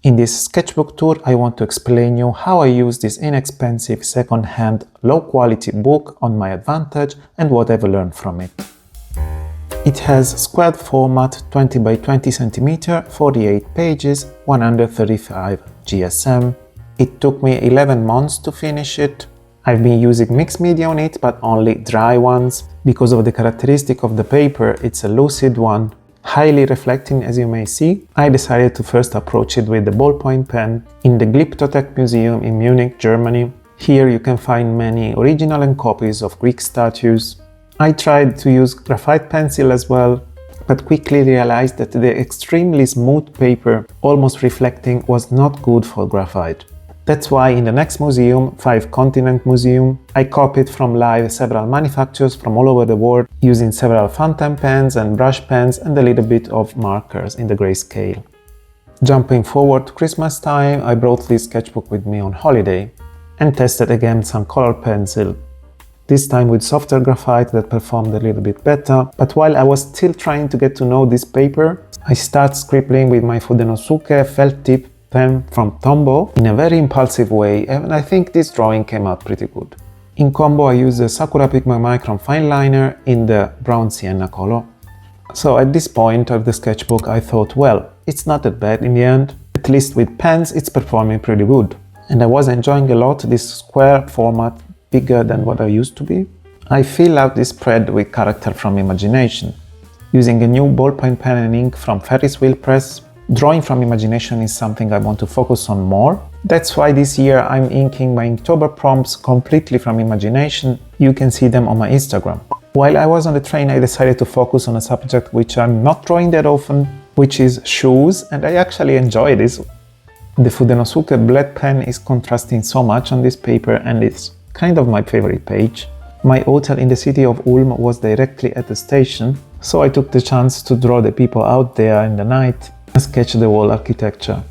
In this sketchbook tour, I want to explain you how I use this inexpensive second-hand low-quality book on my advantage and what I've learned from it. It has squared format 20 by 20 cm, 48 pages, 135 GSM. It took me 11 months to finish it. I've been using mixed media on it, but only dry ones. Because of the characteristic of the paper, it's a lucid one, highly reflecting as you may see. I decided to first approach it with the ballpoint pen in the Glyptotek Museum in Munich, Germany. Here you can find many original and copies of Greek statues. I tried to use graphite pencil as well, but quickly realized that the extremely smooth paper, almost reflecting, was not good for graphite. That's why in the next museum, 5 Continent Museum, I copied from live several manufacturers from all over the world using several fountain pens and brush pens and a little bit of markers in the grayscale. Jumping forward to Christmas time, I brought this sketchbook with me on holiday and tested again some color pencil. This time with softer graphite that performed a little bit better, but while I was still trying to get to know this paper, I started scribbling with my Fudenosuke felt tip pen from Tombow in a very impulsive way, and I think this drawing came out pretty good. In combo I used the Sakura Pigment Micron fine liner in the brown sienna color. So at this point of the sketchbook I thought, well, it's not that bad in the end. At least with pens it's performing pretty good. And I was enjoying a lot this square format, bigger than what I used to be. I fill out this spread with character from imagination. Using a new ballpoint pen and ink from Ferris Wheel Press. Drawing from imagination is something I want to focus on more. That's why this year I'm inking my Inktober prompts completely from imagination. You can see them on my Instagram. While I was on the train, I decided to focus on a subject which I'm not drawing that often, which is shoes, and I actually enjoy this. The Fudenosuke Bled pen is contrasting so much on this paper and it's kind of my favorite page. My hotel in the city of Ulm was directly at the station, so I took the chance to draw the people out there in the night and sketch the wall architecture.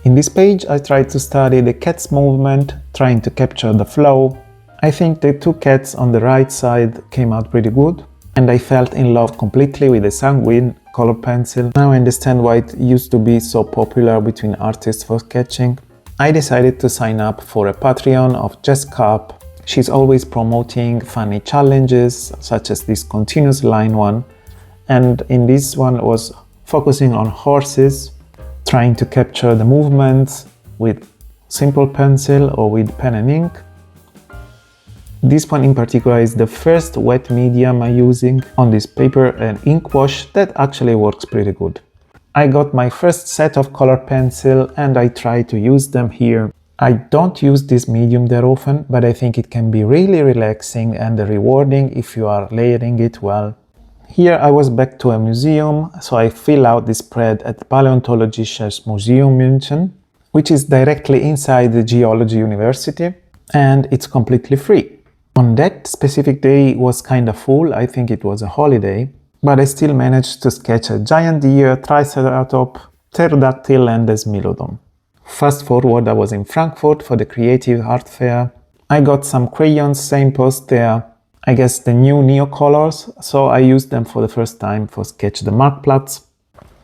In this page I tried to study the cat's movement, trying to capture the flow. I think the 2 cats on the right side came out pretty good, and I felt in love completely with the Sanguine color pencil. Now I understand why it used to be so popular between artists for sketching. I decided to sign up for a Patreon of Jess Carp. She's always promoting funny challenges such as this continuous line one, and in this one was focusing on horses, trying to capture the movements with simple pencil or with pen and ink. This one in particular is the first wet medium I'm using on this paper, an ink wash that actually works pretty good. I got my first set of color pencil and I try to use them here. I don't use this medium that often, but I think it can be really relaxing and rewarding if you are layering it well. Here I was back to a museum, so I fill out this spread at Paläontologisches Museum München, which is directly inside the Geology University, and it's completely free. On that specific day it was kinda full, I think it was a holiday, but I still managed to sketch a giant deer, triceratop, pterodactyl and a smilodon. Fast forward, I was in Frankfurt for the Creative Art Fair. I got some crayons samples there. I guess the new Neocolors, so I used them for the first time for sketch the Marktplatz.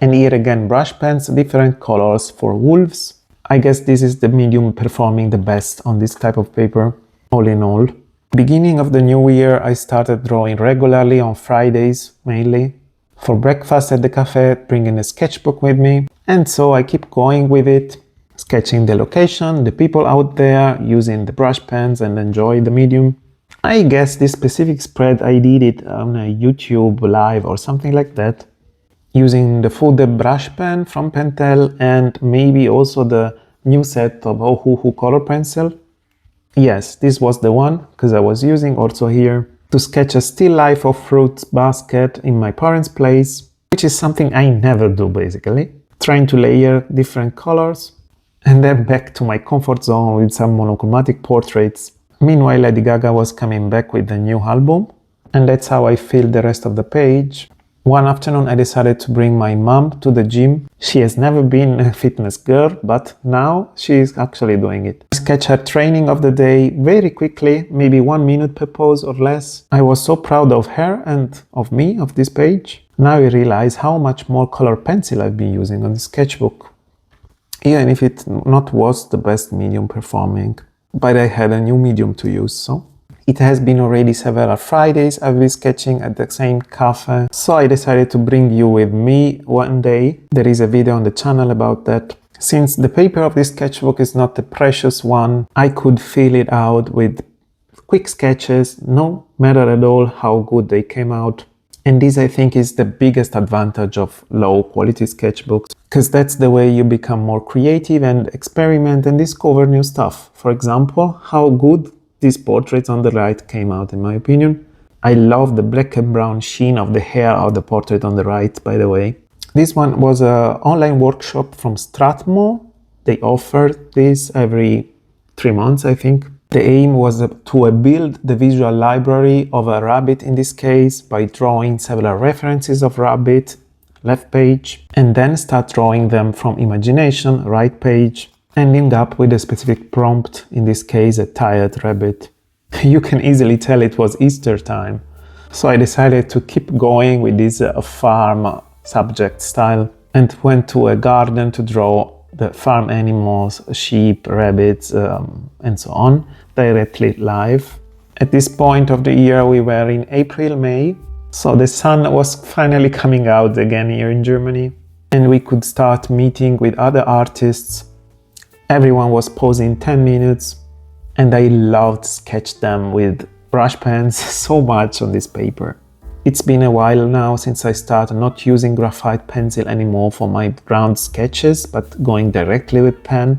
And here again brush pens, different colors for wolves. I guess this is the medium performing the best on this type of paper, all in all. Beginning of the new year I started drawing regularly on Fridays mainly. For breakfast at the cafe, bringing a sketchbook with me. And so I keep going with it, sketching the location, the people out there, using the brush pens and enjoy the medium. I guess this specific spread I did it on a YouTube live or something like that, using the Fude brush pen from Pentel and maybe also the new set of Ohuhu color pencil. Yes, this was the one, because I was using also here to sketch a still life of fruits basket in my parents' place, which is something I never do basically, trying to layer different colors, and then back to my comfort zone with some monochromatic portraits. Meanwhile, Lady Gaga was coming back with the new album, and that's how I filled the rest of the page. One afternoon I decided to bring my mom to the gym. She has never been a fitness girl, but now she is actually doing it. I sketched her training of the day very quickly, maybe 1 minute per pose or less. I was so proud of her and of me, of this page. Now I realize how much more color pencil I've been using on the sketchbook. even if it not was the best medium performing, but I had a new medium to use. So it has been already several Fridays I've been sketching at the same cafe, so I decided to bring you with me one day. There is a video on the channel about that. Since the paper of this sketchbook is not the precious one, I could fill it out with quick sketches, no matter at all how good they came out. And this, I think, is the biggest advantage of low quality sketchbooks, because that's the way you become more creative and experiment and discover new stuff. For example, how good these portraits on the right came out, in my opinion. I love the black and brown sheen of the hair of the portrait on the right, by the way. This one was an online workshop from Strathmore. They offered this every 3 months, I think. The aim was to build the visual library of a rabbit in this case by drawing several references of rabbit, left page, and then start drawing them from imagination, right page, ending up with a specific prompt, in this case a tired rabbit. You can easily tell it was Easter time. So I decided to keep going with this farm subject style and went to a garden to draw the farm animals, sheep, rabbits, and so on, directly live. At this point of the year, we were in April, May, so the sun was finally coming out again here in Germany, and we could start meeting with other artists. Everyone was posing 10 minutes, and I loved to sketch them with brush pens so much on this paper. It's been a while now since I started not using graphite pencil anymore for my round sketches, but going directly with pen.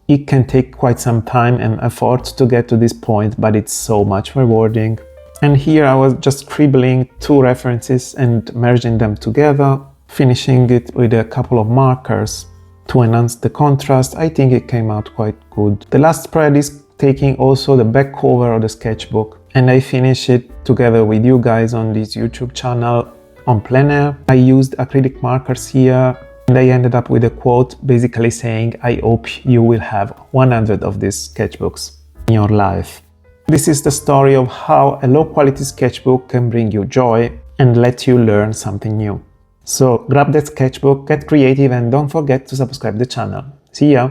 It can take quite some time and effort to get to this point, but it's so much rewarding. And here I was just scribbling 2 references and merging them together, finishing it with a couple of markers to enhance the contrast. I think it came out quite good. The last spread is taking also the back cover of the sketchbook, and I finish it together with you guys on this YouTube channel on plein air. I used acrylic markers here, and I ended up with a quote basically saying, I hope you will have 100 of these sketchbooks in your life. This is the story of how a low quality sketchbook can bring you joy and let you learn something new. So grab that sketchbook, get creative, and don't forget to subscribe to the channel. See ya!